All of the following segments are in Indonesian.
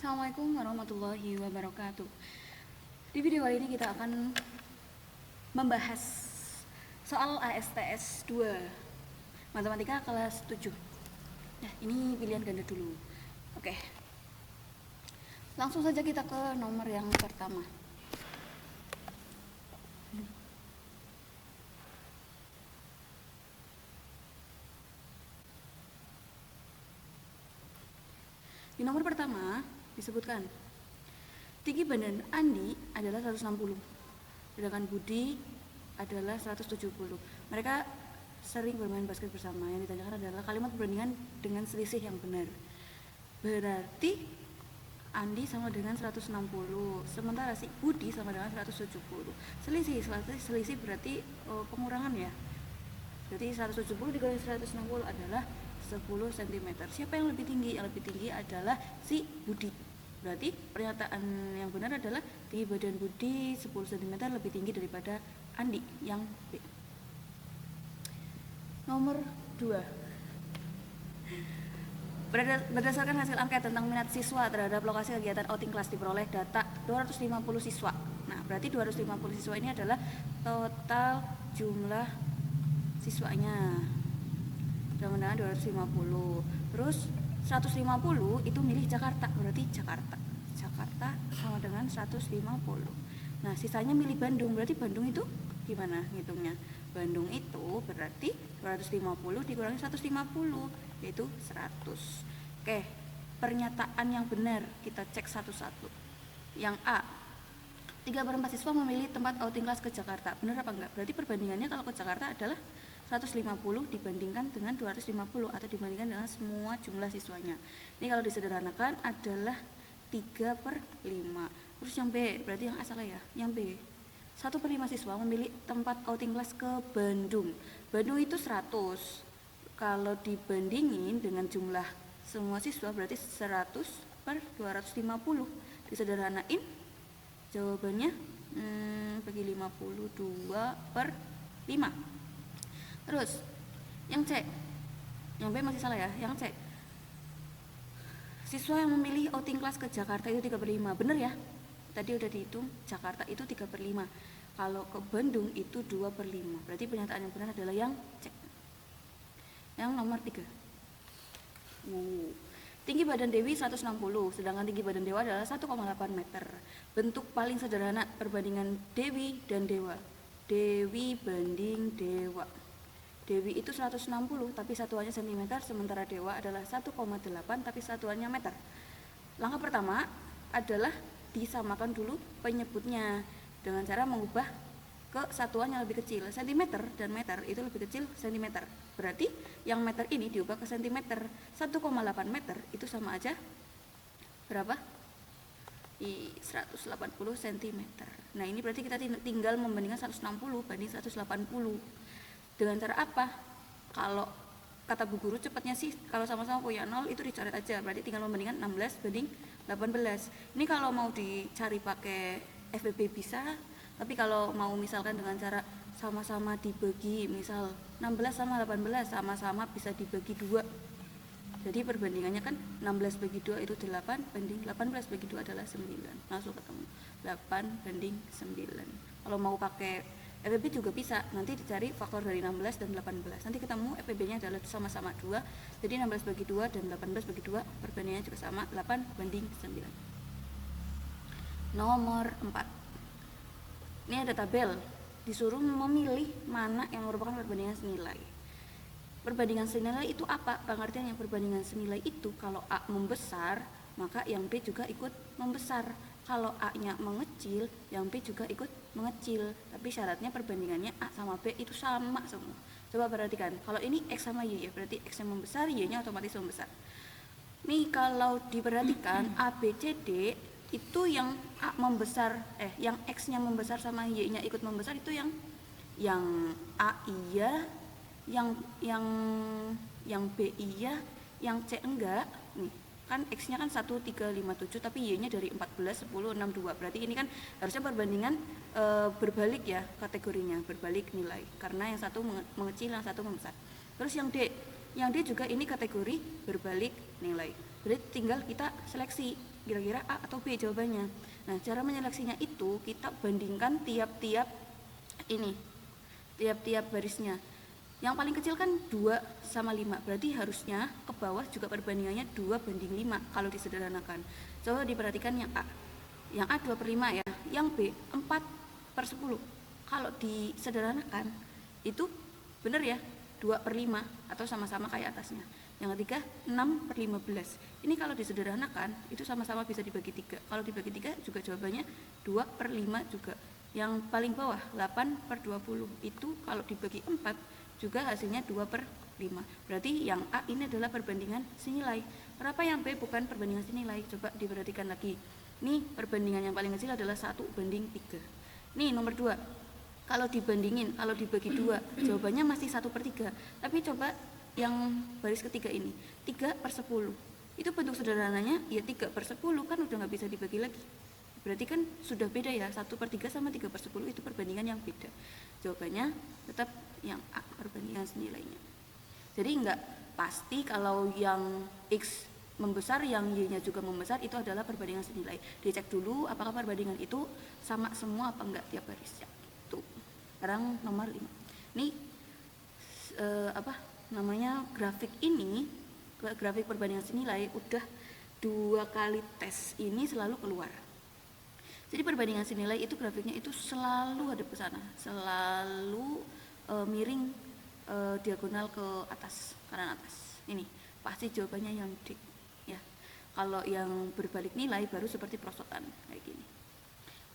Assalamualaikum warahmatullahi wabarakatuh. Di video kali ini kita akan membahas soal ASTS 2 Matematika kelas 7. Nah, ini pilihan ganda dulu. Oke. Langsung saja kita ke nomor yang pertama. Di nomor pertama disebutkan tinggi badan Andi adalah 160, sedangkan Budi adalah 170. Mereka sering bermain basket bersama. Yang ditanyakan adalah kalimat perbandingan dengan selisih yang benar. Berarti Andi sama dengan 160, sementara si Budi sama dengan 170. Selisih berarti pengurangan ya. Berarti 170 dikali 160 adalah 10 cm. Siapa yang lebih tinggi? Yang lebih tinggi adalah si Budi. Berarti pernyataan yang benar adalah tinggi badan Budi 10 cm lebih tinggi daripada Andi, yang B. Nomor 2. Berdasarkan hasil angket tentang minat siswa terhadap lokasi kegiatan outing kelas diperoleh data 250 siswa. Nah, berarti 250 siswa ini adalah total jumlah siswanya. Dengan 250. Terus 150 itu milih Jakarta, berarti Jakarta sama dengan 150. Nah, sisanya milih Bandung, berarti Bandung itu gimana ngitungnya? Bandung itu berarti 250 dikurangi 150, yaitu 100. Oke, pernyataan yang benar kita cek satu-satu. Yang A, 3/4 siswa memilih tempat outing kelas ke Jakarta. Benar apa enggak? Berarti perbandingannya kalau ke Jakarta adalah 150 dibandingkan dengan 250 atau dibandingkan dengan semua jumlah siswanya. Ini kalau disederhanakan adalah 3/5. Terus yang B, berarti yang A salah ya. Yang B, 1/5 siswa memilih tempat outing kelas ke Bandung. Bandung itu 100. Kalau dibandingin dengan jumlah semua siswa berarti 100/250. Disederhanain jawabannya bagi 52/5. Terus yang C, yang B masih salah ya. Yang C, siswa yang memilih outing kelas ke Jakarta itu 3/5. Bener ya, tadi udah dihitung. Jakarta itu 3/5, kalau ke Bandung itu 2/5. Berarti pernyataan yang benar adalah yang C. Yang nomor 3. Tinggi badan Dewi 160, sedangkan tinggi badan Dewa adalah 1,8 meter. Bentuk paling sederhana perbandingan Dewi dan Dewa. Dewi banding Dewa. Dewi itu 160 tapi satuannya cm, sementara Dewa adalah 1,8 tapi satuannya meter. Langkah pertama adalah disamakan dulu penyebutnya dengan cara mengubah ke satuan yang lebih kecil. Cm dan meter itu lebih kecil cm. Berarti yang meter ini diubah ke cm. 1,8 meter itu sama aja berapa? 180 cm. Nah, ini berarti kita tinggal membandingkan 160 banding 180. Dengan cara apa? Kalau kata bu guru cepatnya sih kalau sama-sama punya 0 itu dicoret aja, berarti tinggal membandingkan 16 banding 18. Ini kalau mau dicari pakai FBB bisa, tapi kalau mau misalkan dengan cara sama-sama dibagi, misal 16 sama 18 sama-sama bisa dibagi 2. Jadi perbandingannya kan 16 bagi 2 itu 8 banding 18 bagi 2 adalah 9. Langsung ketemu 8 banding 9. Kalau mau pakai FBB juga bisa, nanti dicari faktor dari 16 dan 18. Nanti ketemu FBB-nya adalah sama-sama 2. Jadi 16 bagi 2 dan 18 bagi 2 perbandingannya juga sama, 8 banding 9. Nomor 4. Ini ada tabel, disuruh memilih mana yang merupakan perbandingan senilai. Perbandingan senilai itu apa? Pengertian yang perbandingan senilai itu kalau A membesar, maka yang B juga ikut membesar. Kalau A-nya mengecil, yang B juga ikut mengecil. Tapi syaratnya perbandingannya A sama B itu sama semua. Coba perhatikan, kalau ini X sama Y ya, berarti X-nya membesar, Y-nya otomatis membesar. Nih kalau diperhatikan A, B, C, D itu yang A membesar, yang X-nya membesar sama Y-nya ikut membesar itu yang A iya, yang B iya, yang C enggak. Nih kan X-nya kan 1, 3, 5, 7 tapi Y-nya dari 14, 10, 6, 2. Berarti ini kan harusnya perbandingan berbalik ya kategorinya, berbalik nilai. Karena yang satu mengecil, yang satu membesar. Terus yang D juga ini kategori berbalik nilai. Berarti tinggal kita seleksi kira-kira A atau B jawabannya. Nah, cara menyeleksinya itu kita bandingkan tiap-tiap barisnya. Yang paling kecil kan 2 sama 5, berarti harusnya ke bawah juga perbandingannya 2:5 kalau disederhanakan. Coba diperhatikan yang A. Yang A 2/5 ya, yang B 4/10. Kalau disederhanakan itu benar ya, 2/5 atau sama-sama kayak atasnya. Yang ketiga 6/15. Ini kalau disederhanakan itu sama-sama bisa dibagi 3. Kalau dibagi 3 juga jawabannya 2/5 juga. Yang paling bawah 8/20 itu kalau dibagi 4 juga hasilnya 2/5. Berarti yang A ini adalah perbandingan senilai. Kenapa yang B bukan perbandingan senilai? Coba diperhatikan lagi. Nih perbandingan yang paling kecil adalah 1/3. Nih nomor 2. Kalau dibandingin, kalau dibagi 2 jawabannya masih 1/3. Tapi coba yang baris ketiga ini 3/10. Itu bentuk sederhananya ya 3/10 kan udah nggak bisa dibagi lagi. Berarti kan sudah beda ya, 1/3 sama 3/10 itu perbandingan yang beda. Jawabannya tetap yang A, perbandingan senilainya. Jadi enggak pasti kalau yang X membesar, yang Y-nya juga membesar, itu adalah perbandingan senilai. Dicek dulu apakah perbandingan itu sama semua apa enggak tiap barisnya. Tuh. Sekarang nomor 5. Ini grafik ini, grafik perbandingan senilai udah 2 kali tes ini selalu keluar. Jadi perbandingan senilai itu grafiknya itu selalu hadap ke sana, selalu miring diagonal ke atas, kanan atas. Ini pasti jawabannya yang D ya. Kalau yang berbalik nilai baru seperti prosotan kayak gini.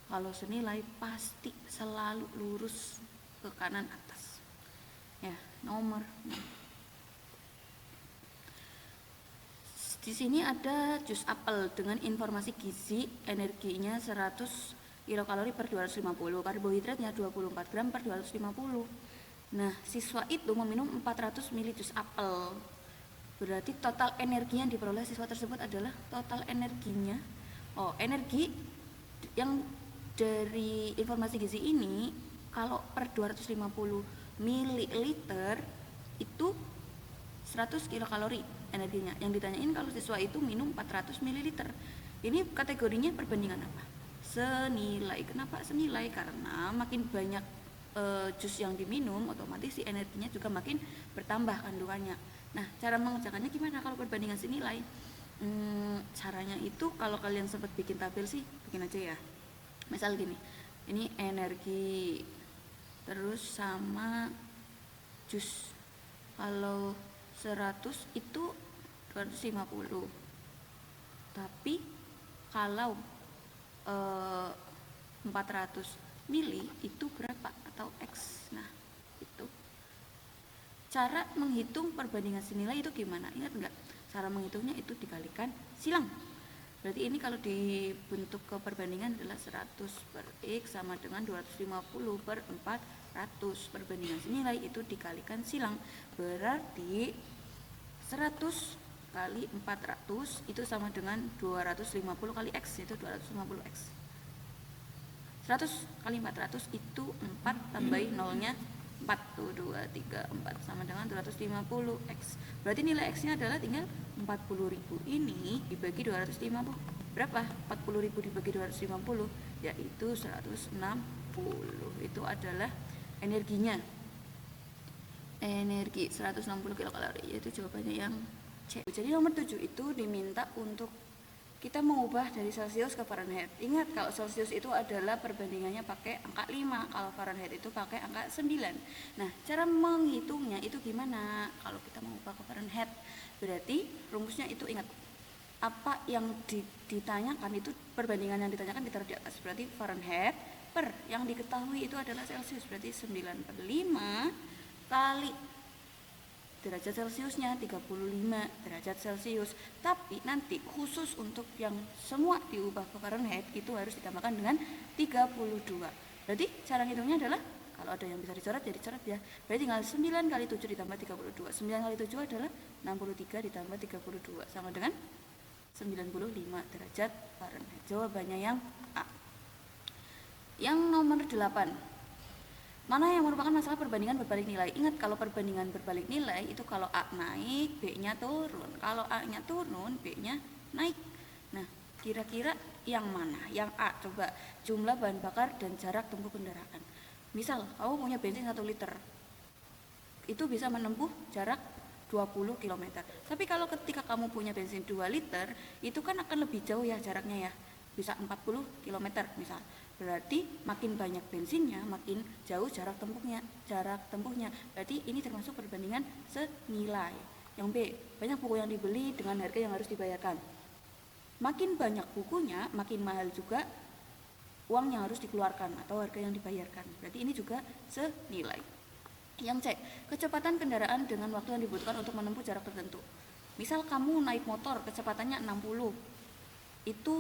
Kalau senilai pasti selalu lurus ke kanan atas. Ya, nomor 6. Di sini ada jus apel dengan informasi gizi, energinya 100 kilokalori per 250, karbohidratnya 24 gram per 250. Nah, siswa itu meminum 400 ml jus apel. Berarti total energi yang diperoleh siswa tersebut adalah total energinya. Energi yang dari informasi gizi ini kalau per 250 ml itu 100 kilokalori energinya. Yang ditanyain kalau siswa itu minum 400 ml. Ini kategorinya perbandingan apa? Senilai. Kenapa senilai? Karena makin banyak jus yang diminum, otomatis si energinya juga makin bertambah kandungannya. Nah, cara mengerjakannya gimana kalau perbandingan senilai? Caranya itu kalau kalian sempat bikin tabel sih, bikin aja ya. Misal gini, ini energi terus sama jus. Kalau 100 itu 250. Tapi kalau 400 mili itu berapa atau X. Nah, itu cara menghitung perbandingan senilai itu gimana? Ingat enggak? Cara menghitungnya itu dikalikan silang. Berarti ini kalau dibentuk ke perbandingan adalah 100 per X sama dengan 250 per 400. Perbandingan senilai itu dikalikan silang. Berarti 100 kali 400 itu sama dengan 250 kali X, yaitu 250X. 100 kali 400 itu 4 tambahin nolnya 4, 2, 3, 4 sama dengan 250X. Berarti nilai X-nya adalah tinggal 40.000 ini dibagi 250. Berapa? 40.000 dibagi 250 yaitu 160. Itu adalah energinya. Energi 160 kilokalori, yaitu jawabannya yang C. Jadi nomor 7 itu diminta untuk kita mengubah dari Celsius ke Fahrenheit. Ingat kalau Celsius itu adalah perbandingannya pakai angka 5, kalau Fahrenheit itu pakai angka 9. Nah, cara menghitungnya itu gimana? Kalau kita mengubah ke Fahrenheit, berarti rumusnya itu ingat apa yang ditanyakan itu, perbandingan yang ditanyakan ditaruh di atas. Berarti Fahrenheit per yang diketahui itu adalah Celsius, berarti 9/5 kali derajat Celsiusnya 35 derajat Celsius. Tapi nanti khusus untuk yang semua diubah ke Fahrenheit itu harus ditambahkan dengan 32. Berarti cara ngitungnya adalah kalau ada yang bisa dicoret ya dicoret ya. Berarti tinggal 9 kali 7 ditambah 32. 9 kali 7 adalah 63 ditambah 32 sama dengan 95 derajat Fahrenheit. Jawabannya yang A. Yang nomor 8. Mana yang merupakan masalah perbandingan berbalik nilai? Ingat, kalau perbandingan berbalik nilai itu kalau A naik, B-nya turun. Kalau A-nya turun, B-nya naik. Nah, kira-kira yang mana? Yang A, coba jumlah bahan bakar dan jarak tempuh kendaraan. Misal, kamu punya bensin 1 liter. Itu bisa menempuh jarak 20 km. Tapi kalau ketika kamu punya bensin 2 liter, itu kan akan lebih jauh ya jaraknya ya. Bisa 40 km misal. Berarti makin banyak bensinnya, makin jauh jarak tempuhnya. Berarti ini termasuk perbandingan senilai. Yang B, banyak buku yang dibeli dengan harga yang harus dibayarkan. Makin banyak bukunya, makin mahal juga uang yang harus dikeluarkan atau harga yang dibayarkan. Berarti ini juga senilai. Yang C, kecepatan kendaraan dengan waktu yang dibutuhkan untuk menempuh jarak tertentu. Misal kamu naik motor kecepatannya 60, itu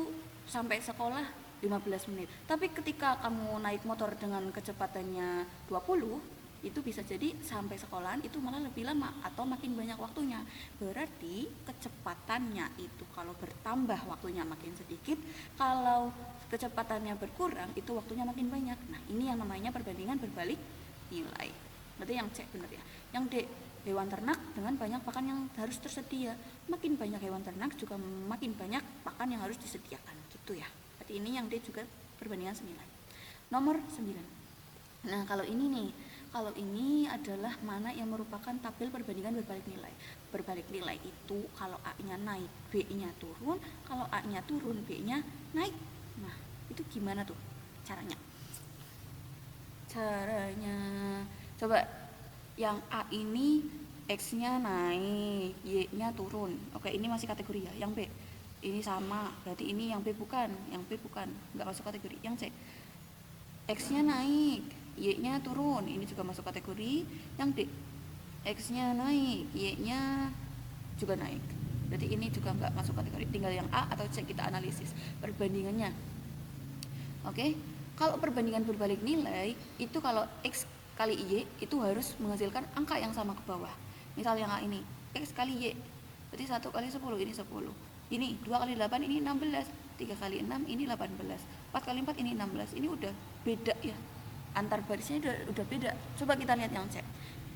sampai sekolah 15 menit. Tapi ketika kamu naik motor dengan kecepatannya 20, itu bisa jadi sampai sekolahan itu malah lebih lama atau makin banyak waktunya. Berarti kecepatannya itu kalau bertambah waktunya makin sedikit, kalau kecepatannya berkurang itu waktunya makin banyak. Nah, ini yang namanya perbandingan berbalik nilai. Berarti yang C benar ya. Yang D, hewan ternak dengan banyak pakan yang harus tersedia. Makin banyak hewan ternak juga makin banyak pakan yang harus disediakan, gitu ya. Berarti ini yang D juga perbandingan senilai. Nomor 9. Nah, kalau ini adalah mana yang merupakan tabel perbandingan berbalik nilai. Berbalik nilai itu kalau A-nya naik, B-nya turun. Kalau A-nya turun, B-nya naik. Nah, itu gimana tuh caranya? Coba yang A ini X-nya naik, Y-nya turun. Oke, ini masih kategori ya. Yang B ini sama, berarti ini yang B bukan, nggak masuk kategori. Yang C, X-nya naik, Y-nya turun, ini juga masuk kategori. Yang D, X-nya naik, Y-nya juga naik, berarti ini juga nggak masuk kategori. Tinggal yang A atau C kita analisis perbandingannya. Oke, kalau perbandingan berbalik nilai, itu kalau X kali Y itu harus menghasilkan angka yang sama ke bawah. Misal yang A ini, X kali Y, berarti 1 kali 10, ini 10. Ini 2 kali 8 ini 16, 3 kali 6 ini 18, 4 kali 4 ini 16. Ini udah beda ya, antar barisnya udah beda. Coba kita lihat yang C.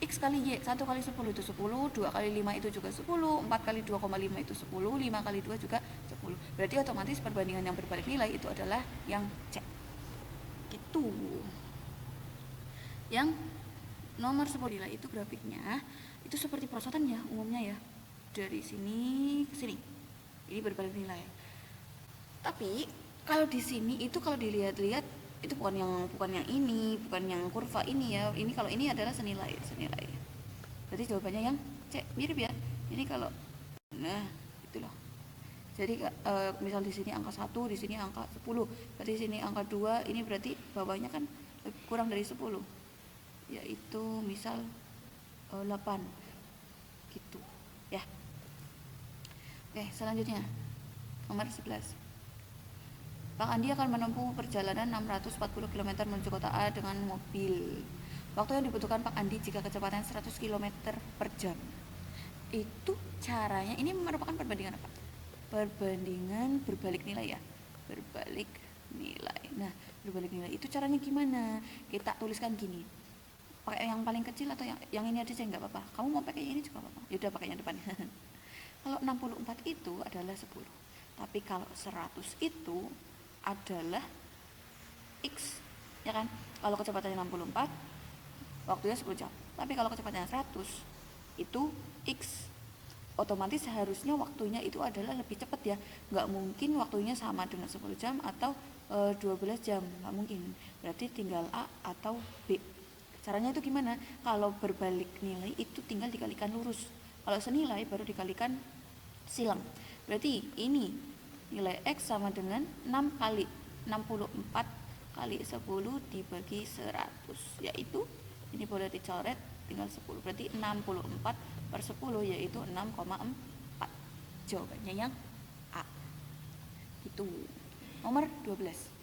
X kali Y, 1 kali 10 itu 10, 2 kali 5 itu juga 10, 4 kali 2,5 itu 10, 5 kali 2 juga 10. Berarti otomatis perbandingan yang berbalik nilai itu adalah yang C. Gitu. Yang nomor 10 nilai itu grafiknya itu seperti perosotan ya umumnya ya. Dari sini ke sini. Ini berbalik nilai. Tapi kalau di sini itu kalau dilihat-lihat itu bukan yang ini, bukan yang kurva ini ya. Ini kalau ini adalah senilai. Berarti jawabannya yang C, mirip ya. Ini kalau nah, itu loh. Jadi misal di sini angka 1, di sini angka 10. Berarti di sini angka 2, ini berarti bawahnya kan kurang dari 10. Yaitu misal 8. Gitu, ya. Oke, selanjutnya nomor 11. Pak Andi akan menempuh perjalanan 640 km menuju kota A dengan mobil. Waktu yang dibutuhkan Pak Andi jika kecepatan 100 km per jam. Itu caranya, ini merupakan perbandingan apa? Perbandingan berbalik nilai ya. Berbalik nilai. Nah, berbalik nilai itu caranya gimana? Kita tuliskan gini. Pakai yang paling kecil atau yang ini aja nggak apa-apa. Kamu mau pakai ini juga apa-apa. Ya udah pakai yang depan. Kalau 64 itu adalah 10. Tapi kalau 100 itu adalah X, ya kan? Kalau kecepatannya 64, waktunya 10 jam. Tapi kalau kecepatannya 100, itu X. Otomatis seharusnya waktunya itu adalah lebih cepat ya. Nggak mungkin waktunya sama dengan 10 jam atau 12 jam. Nggak mungkin. Berarti tinggal A atau B. Caranya itu gimana? Kalau berbalik nilai itu tinggal dikalikan lurus. Kalau senilai baru dikalikan silang. Berarti ini nilai X sama dengan 6 kali 64 kali 10 dibagi 100, yaitu ini boleh dicoret tinggal 10. Berarti 64 per 10 yaitu 6,4. Jawabannya yang A. Itu. Nomor 12.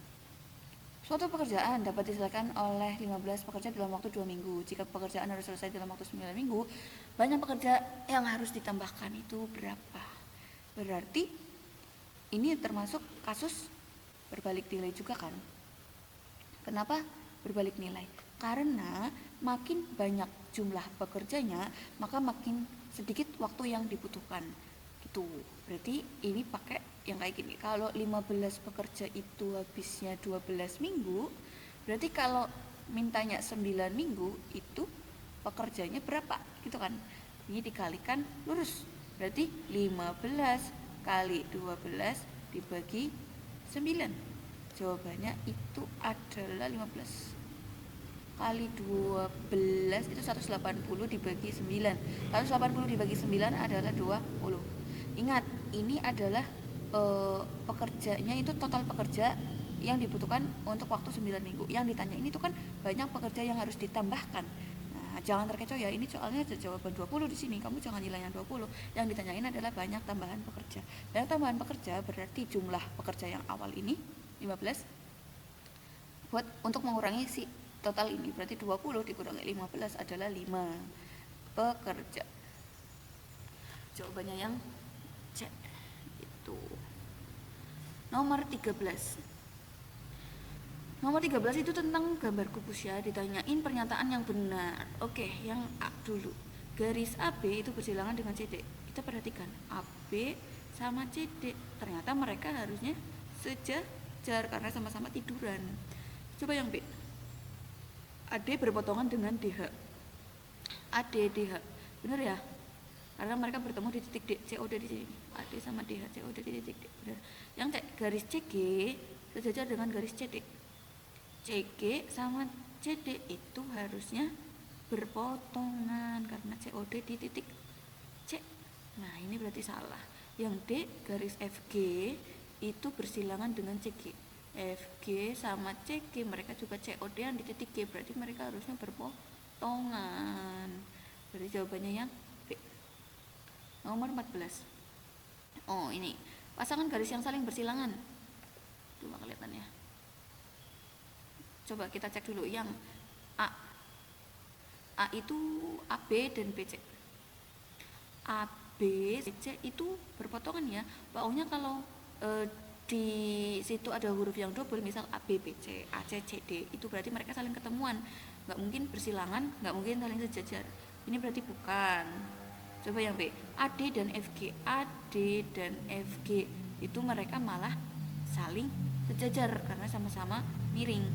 Suatu pekerjaan dapat diselesaikan oleh 15 pekerja dalam waktu 2 minggu. Jika pekerjaan harus selesai dalam waktu 9 minggu, banyak pekerja yang harus ditambahkan itu berapa? Berarti ini termasuk kasus berbalik nilai juga kan? Kenapa berbalik nilai? Karena makin banyak jumlah pekerjanya, maka makin sedikit waktu yang dibutuhkan. Gitu. Berarti ini pakai yang kayak gini. Kalau 15 pekerja itu habisnya 12 minggu, berarti kalau mintanya 9 minggu itu pekerjanya berapa? Gitu kan. Ini dikalikan lurus. Berarti 15 kali 12 dibagi 9. Jawabannya itu adalah 15 kali 12 itu 180 dibagi 9. 180 dibagi 9 adalah 20. Ingat, ini adalah pekerjanya itu total pekerja yang dibutuhkan untuk waktu 9 minggu. Yang ditanya ini tuh kan banyak pekerja yang harus ditambahkan. Nah, jangan terkecoh ya, ini soalnya ada jawaban 20 di sini. Kamu jangan nilai yang 20. Yang ditanyain adalah banyak tambahan pekerja. Banyak tambahan pekerja berarti jumlah pekerja yang awal ini 15 buat untuk mengurangi si total ini, berarti 20 dikurangi 15 adalah 5 pekerja. Jawabannya yang C. Itu. Nomor 13. Nomor 13 itu tentang gambar kubus ya, ditanyain pernyataan yang benar. Oke, yang A dulu. Garis AB itu bersilangan dengan CD. Kita perhatikan, AB sama CD. Ternyata mereka harusnya sejajar karena sama-sama tiduran. Coba yang B. AD berpotongan dengan DH. AD DH. Benar ya? Karena mereka bertemu di titik D, COD di sini. AD sama DH, COD di titik D. Benar. Yang garis CG sejajar dengan garis CD. CG sama CD itu harusnya berpotongan karena COD di titik C. Nah, ini berarti salah. Yang D garis FG itu bersilangan dengan CG. FG sama CG mereka juga COD yang di titik G, berarti mereka harusnya berpotongan. Berarti jawabannya yang B. Nomor 14. Oh, ini pasangan garis yang saling bersilangan. Coba kelihatan ya. Coba kita cek dulu yang A. A itu AB dan BC. AB, BC itu berpotongan ya. Pokoknya kalau di situ ada huruf yang double, misal A, B, B, C, A, C, C, D, itu berarti mereka saling ketemuan, nggak mungkin bersilangan, nggak mungkin saling sejajar. Ini berarti bukan. Coba yang B, AD dan FG. AD dan FG itu mereka malah saling sejajar karena sama-sama miring.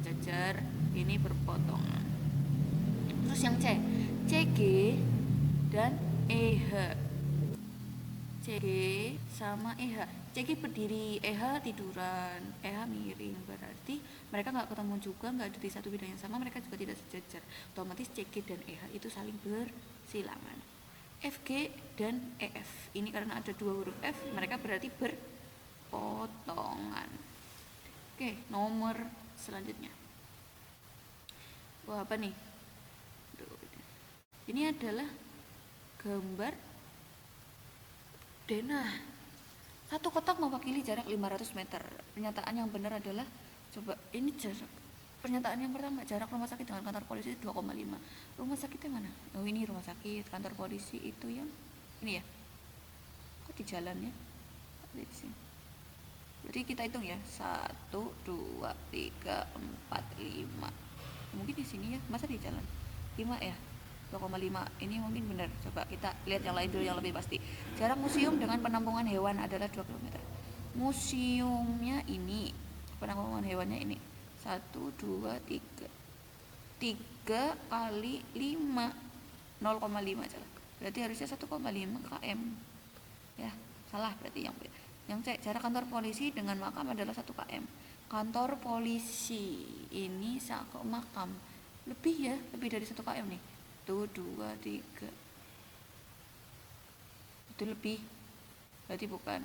Sejajar, ini berpotongan. Terus yang C, CG dan EH. CG sama EH. CG berdiri, EH tiduran, EH miring. Berarti mereka nggak ketemu juga, nggak ada di satu bidang yang sama, mereka juga tidak sejajar. Otomatis CG dan EH itu saling bersilangan. FG dan EF. Ini karena ada dua huruf F, mereka berarti berpotongan. Oke, nomor selanjutnya. Wah, apa nih? Ini adalah gambar denah. Satu kotak mewakili jarak 500 meter. Pernyataan yang benar adalah, coba ini jarak. Pernyataan yang pertama, jarak rumah sakit dengan kantor polisi 2,5. Rumah sakitnya mana? Oh, ini rumah sakit. Kantor polisi itu yang ini ya. Kok di jalan ya? Di sini. Berarti kita hitung ya. 1, 2, 3, 4, 5. Mungkin di sini ya. Masa di jalan? 5 ya? 2,5. Ini mungkin benar. Coba kita lihat yang lain dulu yang lebih pasti. Jarak museum dengan penampungan hewan adalah 2 km. Museumnya ini, penampungan hewannya ini 1, 2, 3. 3 kali 5, 0,5 salah. Berarti harusnya 1,5 km. Ya, salah berarti yang C. Jarak kantor polisi dengan makam adalah 1 km. Kantor polisi ini ke makam lebih ya, lebih dari 1 km nih. 1, 2, 3. Itu lebih, berarti bukan.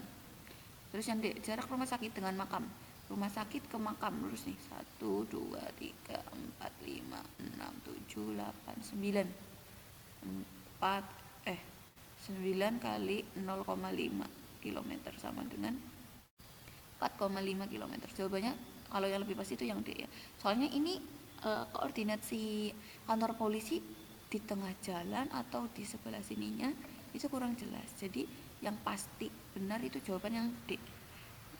Terus yang D, jarak rumah sakit dengan makam. Rumah sakit ke makam lurus nih. 1, 2, 3, 4, 5, 6, 7, 8, 9. 9 kali 0,5 km sama dengan 4,5 km. Jawabannya kalau yang lebih pasti itu yang D ya. Soalnya ini koordinat si kantor polisi di tengah jalan atau di sebelah sininya itu kurang jelas. Jadi yang pasti benar itu jawaban yang D,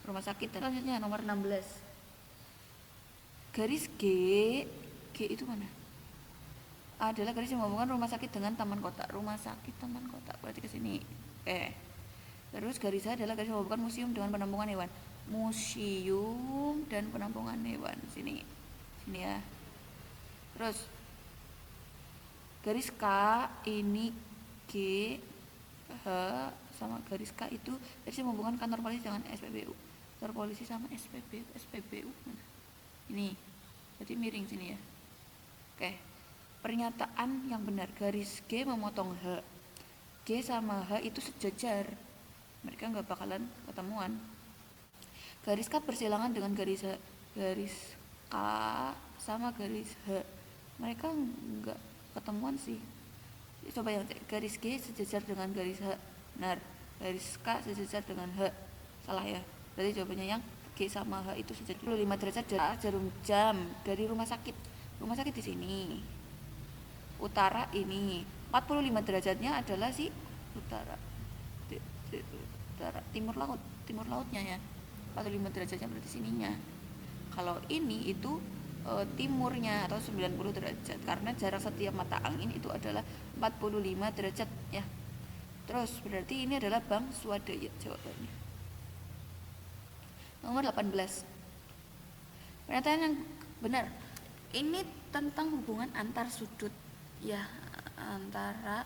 rumah sakit. Selanjutnya nomor 16. Garis G G itu mana? A adalah garis yang menghubungkan rumah sakit dengan taman kota. Rumah sakit taman kota berarti ke sini. Oke. Terus garis H adalah garis yang menghubungkan museum dengan penampungan hewan. Museum dan penampungan hewan. Sini ya. Terus garis K ini G, H sama garis K itu garis yang menghubungkan kantor polisi dengan SPBU. Kantor polisi sama SPBU mana? Ini berarti miring sini ya. Oke, pernyataan yang benar, garis G memotong H. G sama H itu sejajar, mereka nggak bakalan ketemuan. Garis K bersilangan dengan garis H. Garis K sama garis H, mereka nggak ketemuan sih. Coba yang cek, garis G sejajar dengan garis H, benar. Garis K sejajar dengan H, salah ya. Berarti jawabannya yang G sama H itu sejajar. 25 derajat jarum jam dari rumah sakit. Rumah sakit di sini. Utara ini. 45 derajatnya adalah si utara. Utara timur lautnya ya. 45 derajatnya berarti sininya. Kalau ini itu timurnya atau 90 derajat karena jarak setiap mata angin itu adalah 45 derajat ya. Terus berarti ini adalah Bang Swadaya jawabannya. Nomor 18. Pernyataan yang benar. Ini tentang hubungan antar sudut ya, antara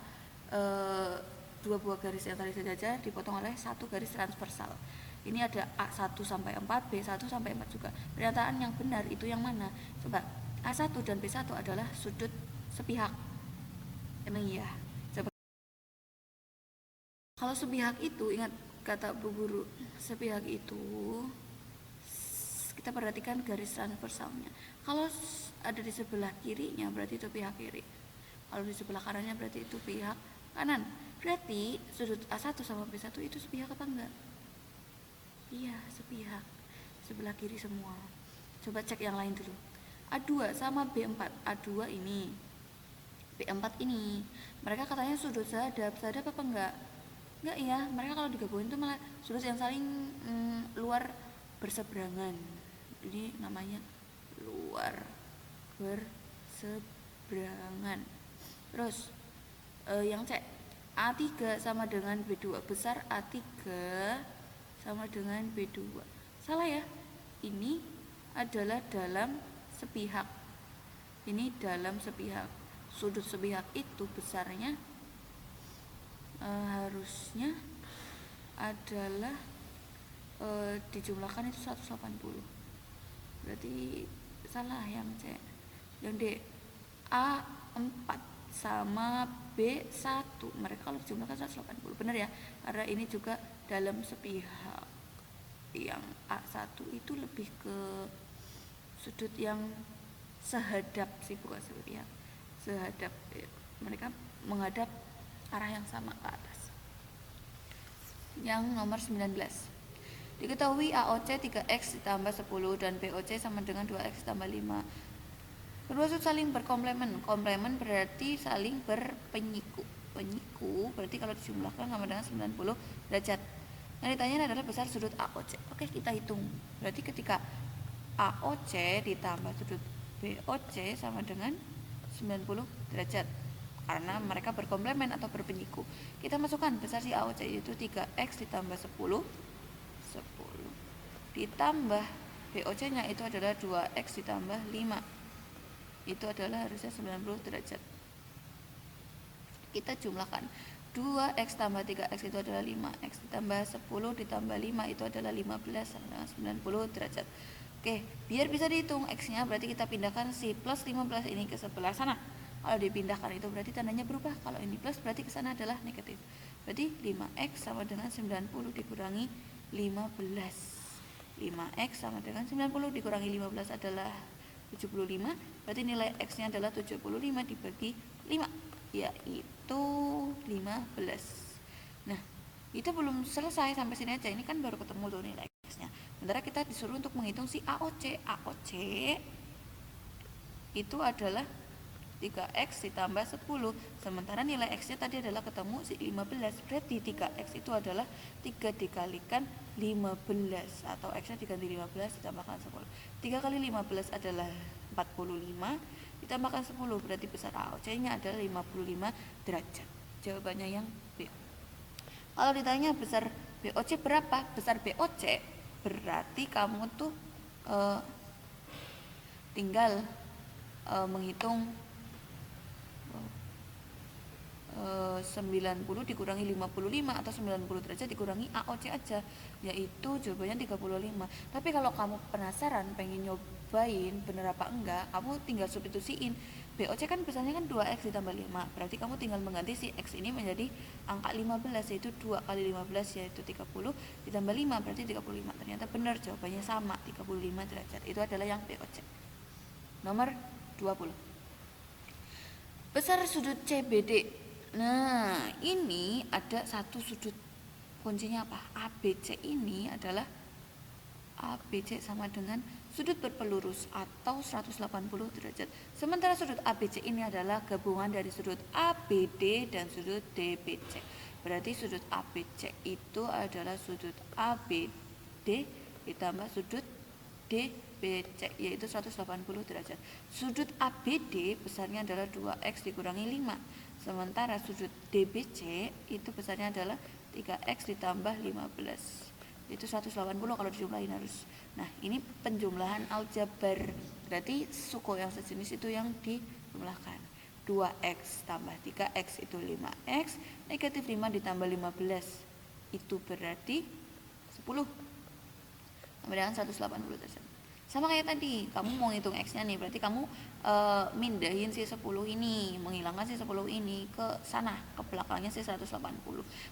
dua buah garis yang tadi sejajar dipotong oleh satu garis transversal. Ini ada A1 sampai 4, B1 sampai 4 juga. Pernyataan yang benar itu yang mana? Coba, A1 dan B1 adalah sudut sepihak. Emang iya. Coba. Kalau sepihak itu, ingat kata Bu Guru, sepihak itu kita perhatikan garis transversalnya. Kalau ada di sebelah kirinya berarti itu pihak kiri. Kalau di sebelah kanannya berarti itu pihak kanan. Berarti sudut A1 sama B1 itu sepihak apa enggak? Iya, sepihak. Sebelah kiri semua. Coba cek yang lain dulu. A2 sama B4. A2 ini, B4 ini. Mereka katanya sudut sehadap. Sehadap apa enggak? Enggak ya. Mereka kalau digabungin itu malah sudut yang saling luar berseberangan. Ini namanya luar berseberangan. Terus yang cek A3 sama dengan B2. Besar A3 sama dengan B2. Salah ya. Ini adalah dalam sepihak. Ini dalam sepihak. Sudut sepihak itu besarnya harusnya adalah dijumlahkan itu 180. Berarti salah yang C. Yang D, A4 sama B1 mereka kalau dijumlahkan 180. Benar ya, karena ini juga dalam sepihak. Yang A1 itu lebih ke sudut yang sehadap sih, bukan sepihak. Sehadap, mereka menghadap arah yang sama ke atas. Yang nomor 19. Diketahui AOC 3X ditambah 10 dan BOC sama dengan 2X tambah 5. Kedua sudut saling berkomplemen. Komplemen berarti saling berpenyiku. Penyiku berarti kalau dijumlahkan sama dengan 90 derajat. Yang ditanya adalah besar sudut AOC. Oke, kita hitung. Berarti ketika AOC ditambah sudut BOC sama dengan 90 derajat. Karena mereka berkomplemen atau berpenyiku. Kita masukkan besar si AOC yaitu 3X ditambah 10 ditambah BOC nya itu adalah 2X ditambah 5, itu adalah harusnya 90 derajat. Kita jumlahkan 2X tambah 3X itu adalah 5X ditambah 10 ditambah 5 itu adalah 15 sama dengan 90 derajat. Oke, biar bisa dihitung X nya berarti kita pindahkan si plus 15 ini ke sebelah sana. Kalau dipindahkan itu berarti tandanya berubah. Kalau ini plus berarti ke sana adalah negatif. Berarti 5X sama dengan 90 dikurangi 15. 5X sama dengan 90 dikurangi 15 adalah 75. Berarti nilai X nya adalah 75 dibagi 5, yaitu 15. Nah, itu belum selesai sampai sini aja. Ini kan baru ketemu tuh nilai X nya. Sementara kita disuruh untuk menghitung si AOC. AOC itu adalah 3X ditambah 10. Sementara nilai X nya tadi adalah ketemu si 15. Berarti 3X itu adalah 3 dikalikan 15 atau X nya diganti 15 ditambahkan 10. 3 kali 15 adalah 45 ditambahkan 10, berarti besar AOC-nya adalah 55 derajat. Jawabannya yang B. Kalau ditanya besar BOC berapa? Besar BOC berarti kamu tuh tinggal menghitung 90 dikurangi 55 atau 90 derajat dikurangi AOC aja, yaitu jawabannya 35. Tapi kalau kamu penasaran pengen nyobain bener apa enggak, kamu tinggal substitusiin. BOC kan besarnya kan 2x ditambah 5, berarti kamu tinggal mengganti si x ini menjadi angka 15, yaitu 2 kali 15 yaitu 30 ditambah 5 berarti 35. Ternyata benar, jawabannya sama, 35 derajat. Itu adalah yang BOC. Nomor 20. Besar sudut CBD. Nah, ini ada satu sudut, kuncinya apa? ABC ini adalah ABC sama dengan sudut berpelurus atau 180 derajat. Sementara sudut ABC ini adalah gabungan dari sudut ABD dan sudut DBC. Berarti sudut ABC itu adalah sudut ABD ditambah sudut DBC, yaitu 180 derajat. Sudut ABD besarnya adalah 2x dikurangi 5. Sementara sudut DBC itu besarnya adalah 3x ditambah 15. Itu 180 kalau dijumlahin harus. Nah, ini penjumlahan aljabar. Berarti suku yang sejenis itu yang dijumlahkan. 2x tambah 3x itu 5x, negatif 5 ditambah 15 itu berarti 10. Sama dengan 180 derajat. Sama kayak tadi, kamu mau ngitung x-nya nih, berarti kamu mindahin si 10 ini, menghilangkan si 10 ini ke sana, ke belakangnya si 180.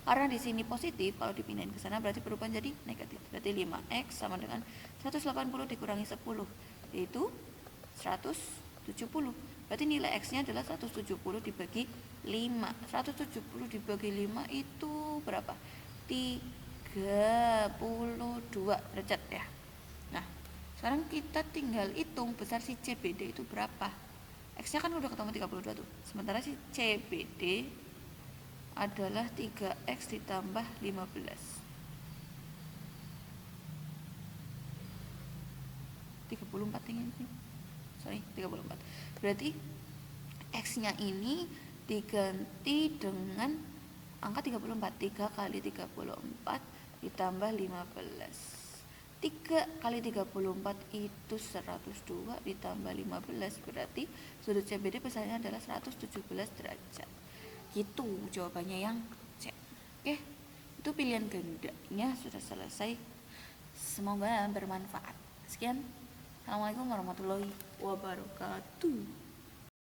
Karena di sini positif, kalau dipindahin ke sana berarti berubah jadi negatif. Berarti 5x sama dengan 180 dikurangi 10, yaitu 170. Berarti nilai x-nya adalah 170 dibagi 5. 170 dibagi 5 itu berapa? 32 derajat ya. Nah, sekarang kita tinggal hitung besar si CBD itu berapa. X-nya kan udah ketemu 32 tuh. Sementara si CBD adalah 3x ditambah 15. 34 ini. Sorry, 34. Berarti X-nya ini diganti dengan angka 34. 3 kali 34 ditambah 15. 3 kali 34 itu 102 ditambah 15, berarti sudut CBD besarnya adalah 117 derajat. Itu jawabannya yang C. Oke, itu pilihan gandanya sudah selesai. Semoga bermanfaat. Sekian. Assalamualaikum warahmatullahi wabarakatuh.